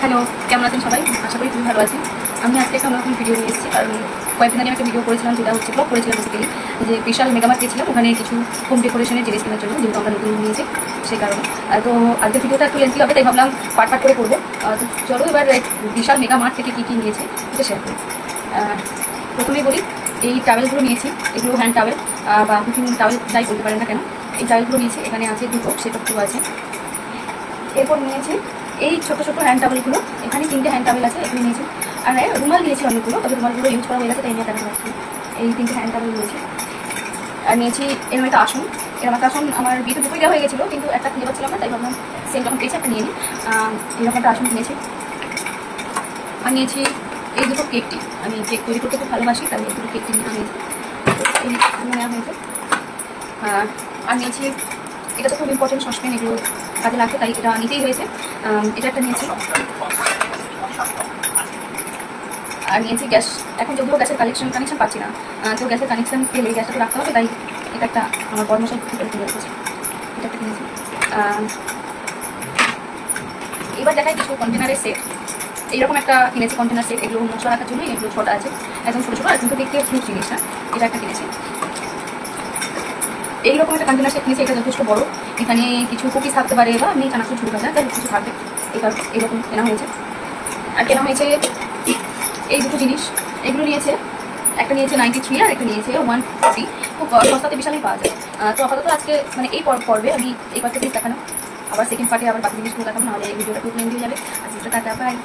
Hello, কেমন আছেন সবাই? আশা করি খুবই ভালো আছেন। আমি আজকে একটা নতুন ভিডিও নিয়ে এসেছি। কারণ কয়েকদিন আগে একটা ভিডিও করেছিলাম, যেটা হচ্ছে ব্লগ করেছিলাম বেসিক্যালি, যে বিশাল মেগামার্ট গেছিলাম ওখানে কিছু হোম ডেকোরেশনের জিনিস কেনার জন্য, যেহেতু আমরা নতুন নিয়েছি সেই কারণে। তো আজকে ভিডিওটা একটু লেন্থি হবে, তাই ভাবলাম পার্ট করে করবো। তো চলো এবার বিশাল মেগামার্ট থেকে কী কী নিয়েছি এটা শেয়ার করি। প্রথমেই বলি, এই টাওয়েলগুলো নিয়েছি। এগুলো হ্যান্ড টাওয়েল বা কুকিং টাওয়েল যাই বলতে পারেন না কেন। এই টাওয়েলগুলো নিয়েছি, এখানে আছে দুটো, সেটগুলো আছে। এরপর নিয়েছি এই ছোটো ছোটো হ্যান্ড টাওয়েলগুলো, এখানে 3টে হ্যান্ড টাওয়েল আছে, এগুলো নিয়েছি। আর রুমাল নিয়েছি অনেকগুলো, তবে রুমালগুলো ইউজ করা হয়ে গেছে, তাই নিয়ে দেখা যাচ্ছে। এই 3টে হ্যান্ড টাওয়েল নিয়েছি। আর নিয়েছি এরকম একটা আসন। এরকম একটা আসন আমার বিয়েতে দুটোই দেওয়া হয়ে গেছিলো, কিন্তু একটা খুঁজে পাচ্ছিলাম না, তাই ভাবলাম সেম যখন পেয়েছি একটা নিয়ে নিই। এরকম একটা আসন নিয়েছি। আর নিয়েছি এই দুটো কেকটি। আমি কেক তৈরি করতে খুব ভালোবাসি, তাই এই দুটো কেকটি নিয়েছি। এই নেওয়া হয়েছে। আর নিয়েছি, এটা তো খুব ইম্পর্টেন্ট, সসপ্যান, এগুলো কাজে লাগবে, তাই এটা নিতেই হয়েছে। এটা একটা নিয়েছি। আর নিয়েছি গ্যাস। এখন যদিও গ্যাসের কানেকশন পাচ্ছি না, তো গ্যাসের কানেকশন পেলে গ্যাসটা তো রাখতে হবে, তাই এটা একটা আমার বর্মশাই খুলে রেখেছে, এটা একটা কিনেছি। এবার দেখাই কিছু কন্টেনারের সেট। এইরকম একটা কিনেছি কন্টেনার সেট, এগুলো মশলা রাখার জন্য। এগুলো ছোটো আছে, একদম ছোটো ছোটো, আর কিন্তু দেখতে ফ্রুট জিনিস না। এটা একটা কিনেছি। এইরকম একটা কন্টেনার সেট কিনেছি, এটা যথেষ্ট বড়। এখানে কিছু কুকিজ থাকতে পারে, বা আমি চানাচুর ঝুল ভাজা, তাই কিছু থাকবে, এবার এরকম কেনা হয়েছে। আর কেনা হয়েছে এই দুটো জিনিস। এগুলো নিয়েছে, একটা নিয়েছে 93 আর একটা নিয়েছে 140। খুব সস্তাতে বিশালই পাওয়া যায়। তো আপাতত আজকে মানে এই পর্বে আমি এই কয়েকটা জিনিস দেখানো, আবার সেকেন্ড পার্টে আবার বাকি জিনিসগুলো দেখাবো, নাহলে এই ভিডিওটা খুব লেন্থি হয়ে যাবে। আর ভিডিওটা টাটা, বাই।